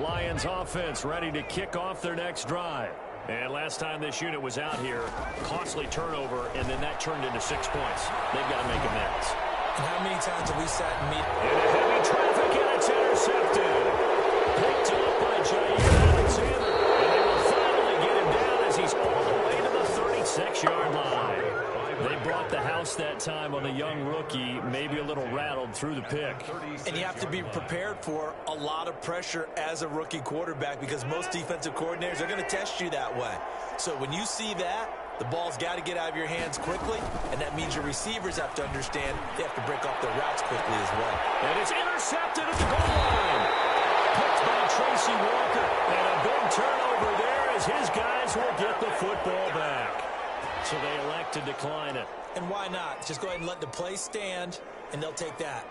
Lions offense ready to kick off their next drive. And last time this unit was out here, costly turnover, and then that turned into 6 points. They've got to make amends. And how many times have we sat and meet? Into heavy traffic, and it's intercepted. Picked up by Jair Alexander. And they will finally get him down as he's all the way to the 36-yard line. They brought the house that time on the young rookie, maybe a little rattled through the pick. And you have to be prepared for a lot of pressure as a rookie quarterback because most defensive coordinators are going to test you that way. So when you see that, the ball's got to get out of your hands quickly, and that means your receivers have to understand they have to break off their routes quickly as well. And it's intercepted at the goal line. Picked by Tracy Walker. And a big turnover there as his guys will get the football back. So they elect to decline it. And why not? Just go ahead and let the play stand, and they'll take that.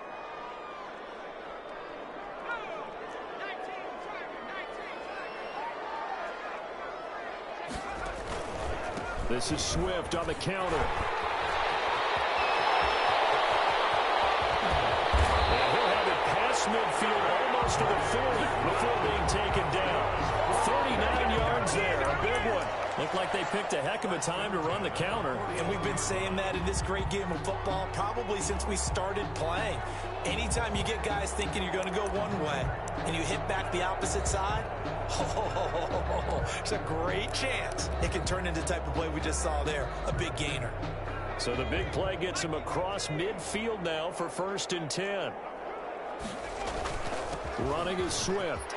This is Swift on the counter. And he'll have it past midfield almost to the 40 before being taken down. 39 yards there, a big one. Looked like they picked a heck of a time to run the counter. And we've been saying that in this great game of football probably since we started playing. Anytime you get guys thinking you're going to go one way and you hit back the opposite side, it's a great chance it can turn into the type of play we just saw there, a big gainer. So the big play gets him across midfield now for 1st and 10. Running is Swift.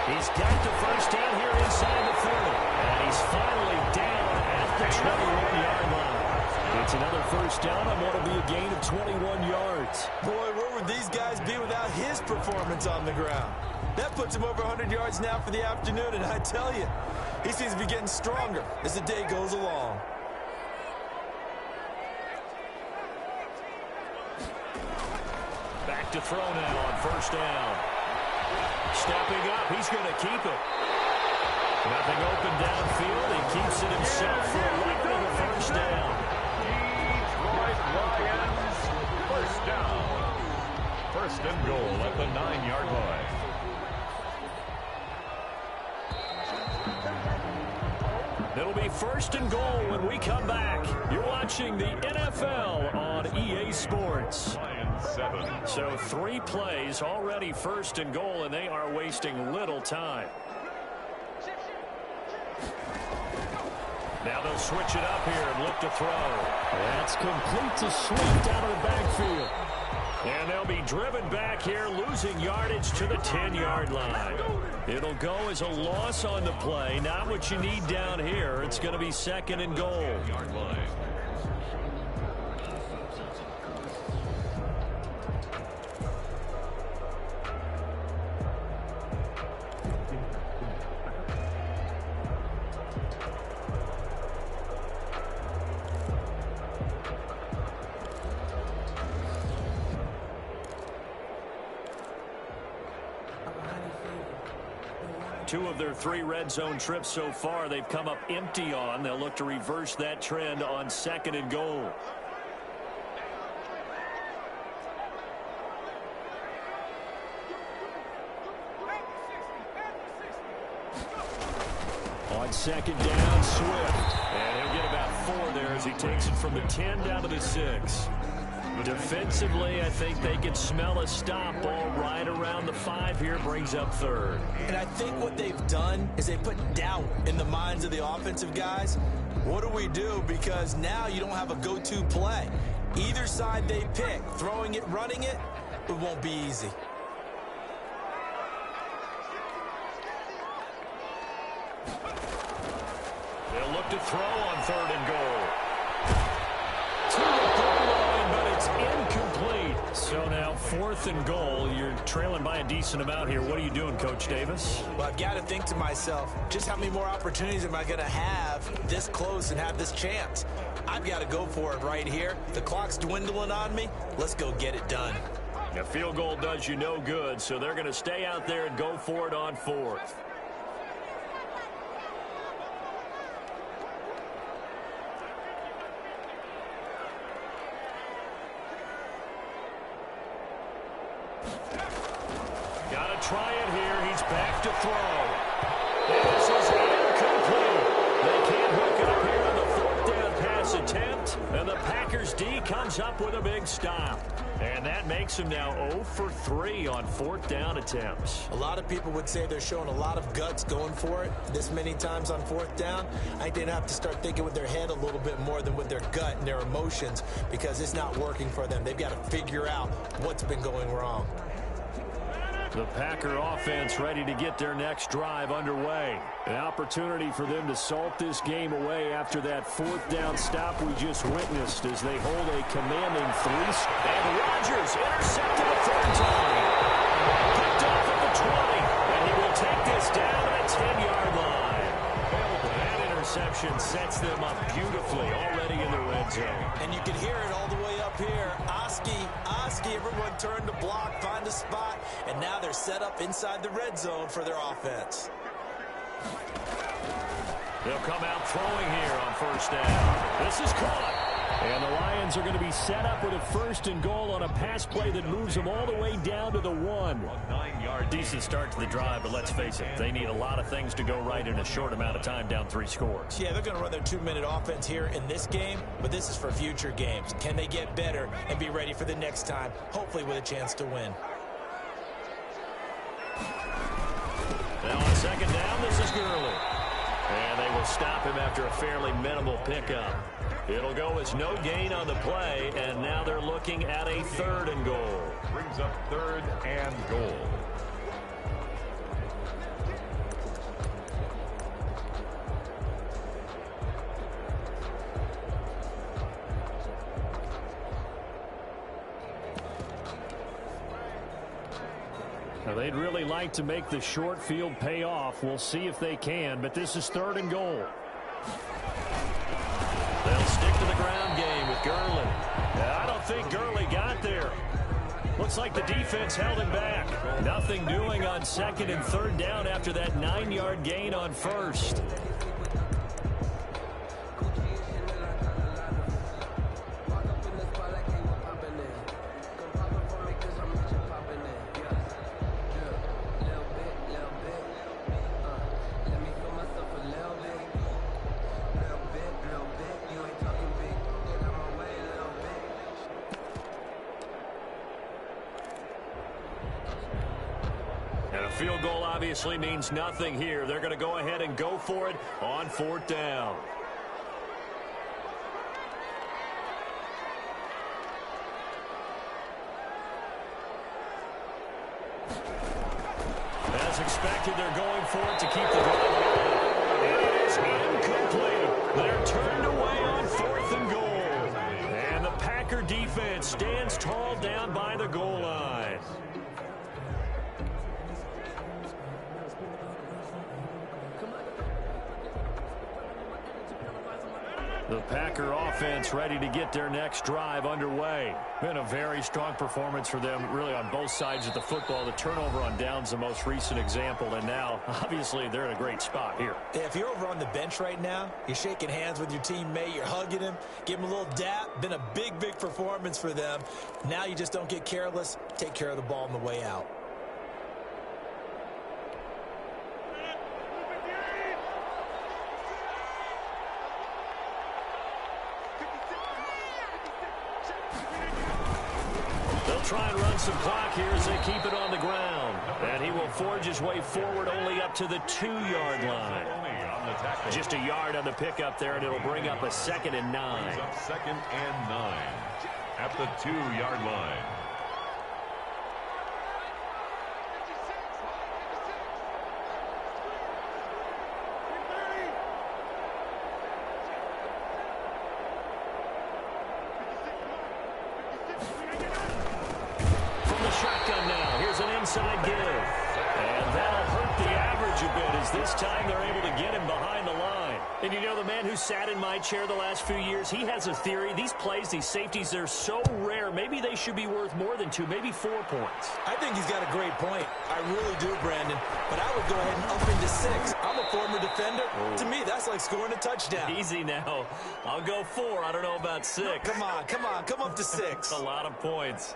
He's got the first down here inside the 30. And he's finally down at the 21-yard line. It's another first down on what will be a gain of 21 yards. Boy, where would these guys be without his performance on the ground? That puts him over 100 yards now for the afternoon, and I tell you, he seems to be getting stronger as the day goes along. Back to throw now on first down. Stepping up, he's going to keep it. Nothing open downfield. He keeps it himself for likely the first down. Detroit Lions, first down. First and goal at the 9-yard line. It'll be first and goal when we come back. You're watching the NFL on EA Sports. So 3 plays already first and goal, and they are wasting little time. Now they'll switch it up here and look to throw. That's complete to Swift out of the backfield. And they'll be driven back here, losing yardage to the 10-yard line. It'll go as a loss on the play. Not what you need down here. It's going to be 2nd and goal. Yard line. Two of their 3 red zone trips so far they've come up empty on. They'll look to reverse that trend on 2nd and goal. On 2nd down, Swift. And he'll get about 4 there as he takes it from the 10 down to the 6. Defensively, I think they can smell a stop ball right around the 5 here, brings up 3rd. And I think what they've done is they put doubt in the minds of the offensive guys. What do we do? Because now you don't have a go-to play. Either side they pick, throwing it, running it, it won't be easy. They'll look to throw on 3rd and goal. To the goal line, but it's incomplete. So now 4th and goal. You're trailing by a decent amount here. What are you doing, Coach Davis? Well, I've got to think to myself, just how many more opportunities am I going to have this close and have this chance? I've got to go for it right here. The clock's dwindling on me. Let's go get it done. A field goal does you no good, so they're going to stay out there and go for it on 4th. Gotta try it here. He's back to throw. And this is incomplete. They can't hook up here on the fourth down pass attempt. And the Packers D comes up with a big stop. And that makes him now 0 for 3 on fourth down attempts. A lot of people would say they're showing a lot of guts going for it this many times on fourth down. I think they'd have to start thinking with their head a little bit more than with their gut and their emotions, because it's not working for them. They've got to figure out what's been going wrong. The Packer offense ready to get their next drive underway. An opportunity for them to salt this game away after that fourth down stop we just witnessed as they hold a commanding 3. And Rodgers intercepted a third time. Picked off at the 20. And he will take this down at a 10-yard line. That interception sets them up beautifully already in the red zone. And you can hear it all the way up here. Oski, everyone turned to block, find a spot, and now they're set up inside the red zone for their offense. They'll come out throwing here on first down. This is caught. And the Lions are going to be set up with a 1st and goal on a pass play that moves them all the way down to the 1. 9-yard Decent start to the drive, but let's face it, they need a lot of things to go right in a short amount of time, down 3 scores. Yeah, they're going to run their 2-minute offense here in this game, but this is for future games. Can they get better and be ready for the next time, hopefully with a chance to win? Now on second down, this is Gurley. And they will stop him after a fairly minimal pickup. It'll go as no gain on the play, and now they're looking at a 3rd and goal. brings up 3rd and goal. Now they'd really like to make the short field pay off. We'll see if they can, but this is 3rd and goal. They'll stick to the ground game with Gurley. I don't think Gurley got there. Looks like the defense held him back. Nothing doing on 2nd and 3rd down after that 9-yard gain on 1st. Field goal obviously means nothing here. They're going to go ahead and go for it on 4th down. As expected, they're going for it to keep the drive alive. And it is incomplete. They're turned away on 4th and goal. And the Packer defense stands tall down by the goal line. The Packer offense ready to get their next drive underway. Been a very strong performance for them, really on both sides of the football. The turnover on downs, the most recent example, and now, obviously, they're in a great spot here. Yeah, if you're over on the bench right now, you're shaking hands with your teammate, you're hugging him, give him a little dap. Been a big, big performance for them. Now you just don't get careless. Take care of the ball on the way out. Try and run some clock here as they keep it on the ground. And he will forge his way forward only up to the 2-yard line. Just a yard on the pickup there, and it'll bring up a 2nd and 9. Brings up 2nd and 9 at the 2-yard line. Inside give. And that'll hurt the average a bit as this time they're able to get him behind the line. And you know, the man who sat in my chair the last few years, he has a theory. These plays, these safeties, they're so rare. Maybe they should be worth more than 2, maybe 4 points. I think he's got a great point. I really do, Brandon. But I would go ahead and up into 6. I'm a former defender. Oh. To me, that's like scoring a touchdown. Easy now. I'll go 4. I don't know about 6. No, come on. Come up to 6. A lot of points.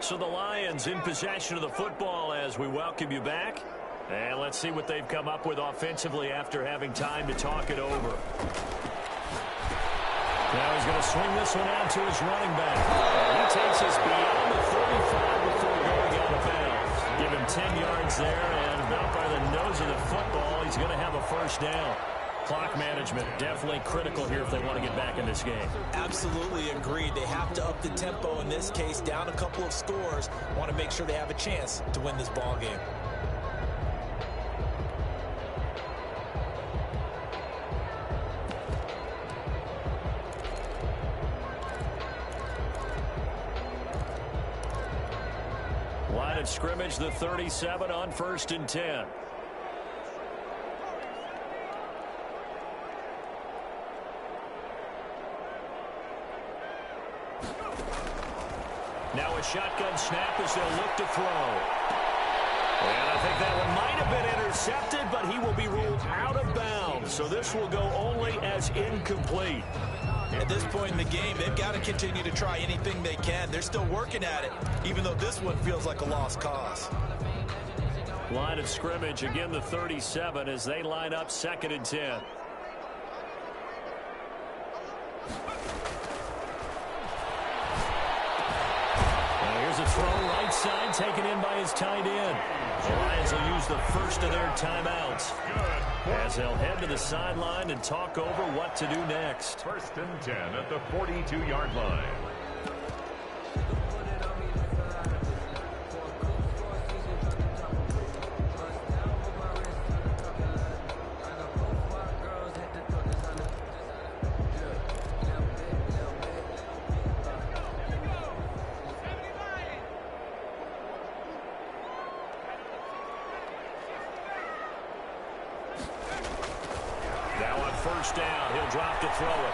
So the Lions in possession of the football as we welcome you back. And let's see what they've come up with offensively after having time to talk it over. Now he's going to swing this one out to his running back. He takes us beyond the 35 before going out of bounds. Give him 10 yards there, and about by the nose of the football, he's going to have a first down. Clock management definitely critical here if they want to get back in this game. Absolutely agreed. They have to up the tempo in this case, down a couple of scores. Want to make sure they have a chance to win this ball game. Line of scrimmage, the 37 on 1st and 10. Now a shotgun snap as they'll look to throw. And I think that one might have been intercepted, but he will be ruled out of bounds. So this will go only as incomplete. At this point in the game, they've got to continue to try anything they can. They're still working at it, even though this one feels like a lost cause. Line of scrimmage, again the 37 as they line up 2nd and 10. Here's a throw right side taken in by his tight end. The Lions will use the first of their timeouts as they'll head to the sideline and talk over what to do next. 1st and 10 at the 42-yard line. First down, he'll drop to throw it.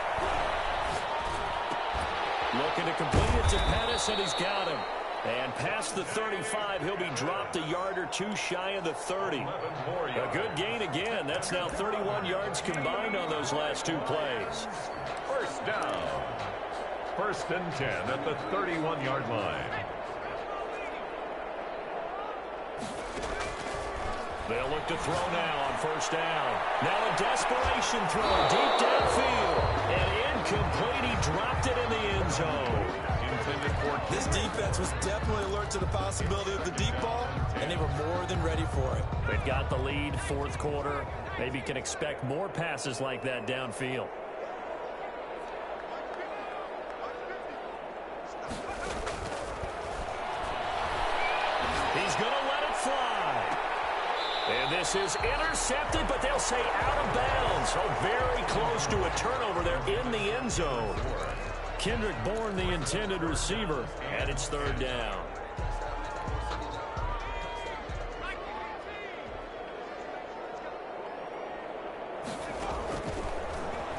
Looking to complete it to Pettis, and he's got him. And past the 35, he'll be dropped a yard or two shy of the 30. A good gain again. That's now 31 yards combined on those last two plays. First down. 1st and 10 at the 31-yard line. They'll look to throw now on 1st down. Now a desperation throw deep downfield. And incomplete. He dropped it in the end zone. This defense was definitely alert to the possibility of the deep ball, and they were more than ready for it. They've got the lead, 4th quarter. Maybe can expect more passes like that downfield. He's going to let it fly. And this is intercepted, but they'll say out of bounds. So very close to a turnover there in the end zone. Kendrick Bourne, the intended receiver, and it's 3rd down.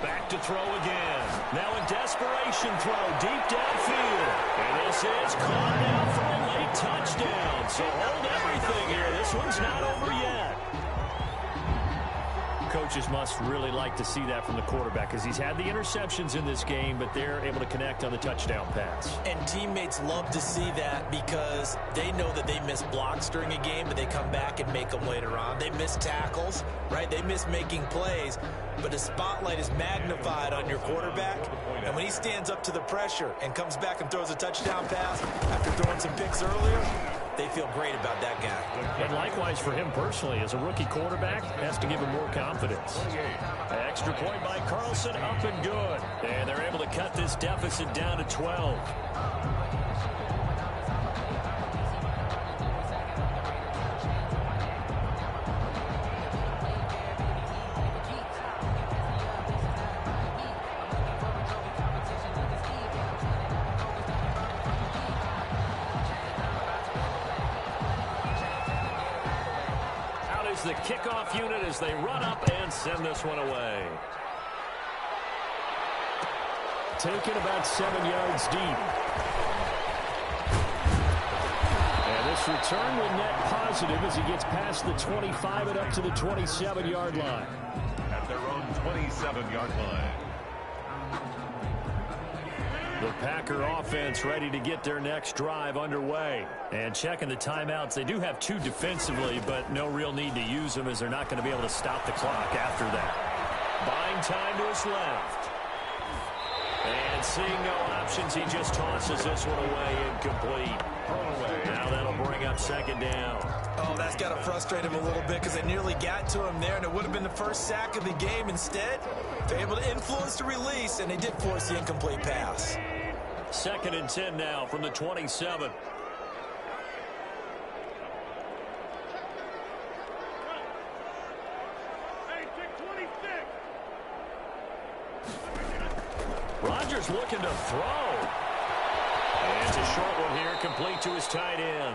Back to throw again. Now a desperation throw deep downfield. And this is caught down for a late touchdown. So hold everything here. This one's not over yet. Coaches must really like to see that from the quarterback because he's had the interceptions in this game, but they're able to connect on the touchdown pass. And teammates love to see that because they know that they miss blocks during a game, but they come back and make them later on. They miss tackles, right? They miss making plays, but the spotlight is magnified on your quarterback. And when he stands up to the pressure and comes back and throws a touchdown pass after throwing some picks earlier, they feel great about that guy. And likewise for him personally, as a rookie quarterback, has to give him more confidence. Extra point by Carlson, up and good. And they're able to cut this deficit down to 12. The kickoff unit as they run up and send this one away. Taken about 7 yards deep. And this return will net positive as he gets past the 25 and up to the 27-yard line. At their own 27-yard line. The Packer offense ready to get their next drive underway. And checking the timeouts, they do have 2 defensively, but no real need to use them as they're not going to be able to stop the clock after that. Buying time to his left. And seeing no options, he just tosses this one away, incomplete. Now that'll bring up second down. Oh, that's got to frustrate him a little bit because they nearly got to him there, and it would have been the first sack of the game. Instead, they're able to influence the release, and they did force the incomplete pass. 2nd and 10 now from the 27. Rodgers looking to throw. And it's a short one here, complete to his tight end.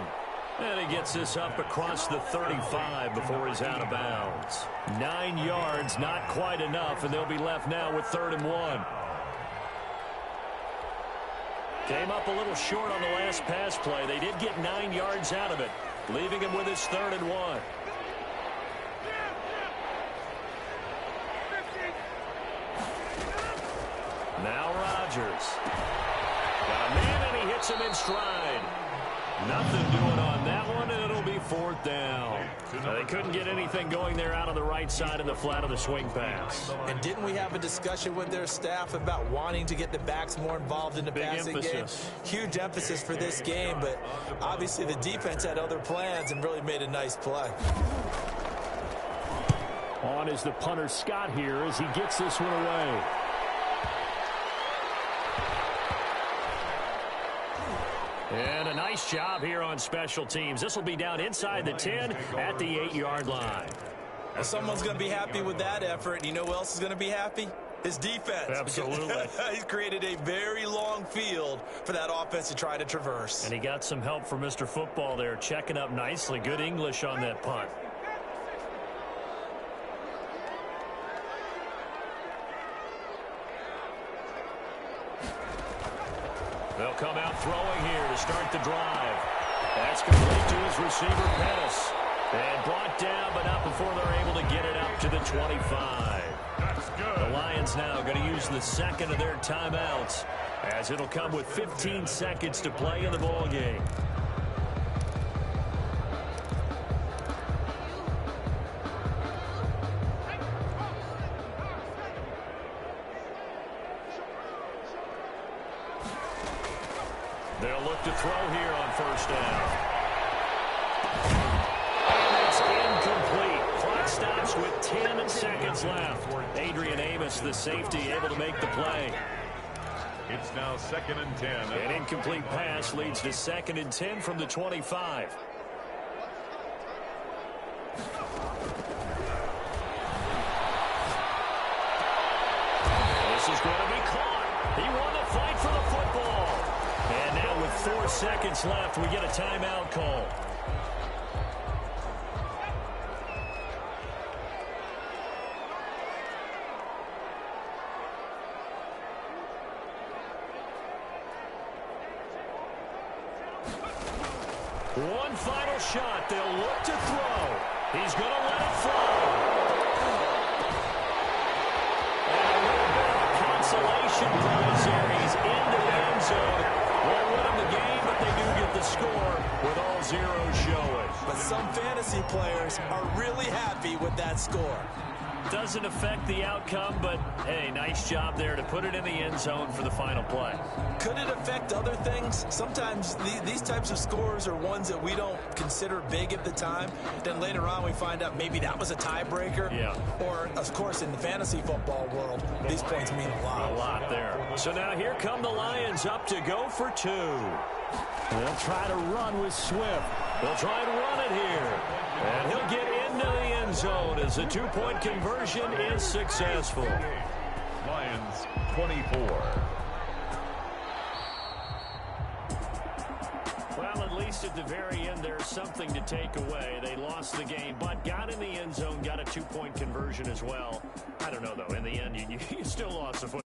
And he gets this up across the 35 before he's out of bounds. 9 yards, not quite enough, and they'll be left now with 3rd and 1. Came up a little short on the last pass play. They did get 9 yards out of it, leaving him with his 3rd and 1. Now Rodgers. Got a man, and he hits him in stride. Nothing doing on that one, and it'll be 4th down. They couldn't get anything going there out on the right side of the flat of the swing pass. And didn't we have a discussion with their staff about wanting to get the backs more involved in the passing game? Huge emphasis for this game, but obviously the defense had other plans and really made a nice play. On is the punter Scott here as he gets this one away. And a nice job here on special teams. This will be down inside the 10 at the 8-yard line. Well, someone's going to be happy with that effort. And you know who else is going to be happy? His defense. Absolutely. He's created a very long field for that offense to try to traverse. And he got some help from Mr. Football there, checking up nicely. Good English on that punt. They'll come out throwing here to start the drive. That's complete to his receiver, Pettis. And brought down, but not before they're able to get it up to the 25. That's good. The Lions now going to use the second of their timeouts, as it'll come with 15 seconds to play in the ball game. They'll look to throw here on 1st down. And it's incomplete. Clock stops with 10 seconds left. Adrian Amos, the safety, able to make the play. It's now 2nd and 10. An incomplete pass leads to 2nd and 10 from the 25. This is going to be caught. He won the fight for the football. And now with 4 seconds left, we get a timeout call. One final shot. They'll look to throw. He's going to let it fly. And a little bit of a consolation prize here. He's in the end zone. Won't win him the game, but they do get the score with all zeros showing. But some fantasy players are really happy with that score. Doesn't affect the outcome, but, hey, nice job there to put it in the end zone for the final play. Could it affect other things? Sometimes these types of scores are ones that we don't consider big at the time. Then later on we find out maybe that was a tiebreaker. Yeah. Or, of course, in the fantasy football world, these points mean a lot. A lot there. So now here come the Lions up to go for 2. They'll try to run with Swift. They'll try and run it here. And he'll get into the end zone as the 2-point conversion is successful. Lions 24. Well, at least at the very end, there's something to take away. They lost the game, but got in the end zone, got a 2-point conversion as well. I don't know, though. In the end, you still lost the football.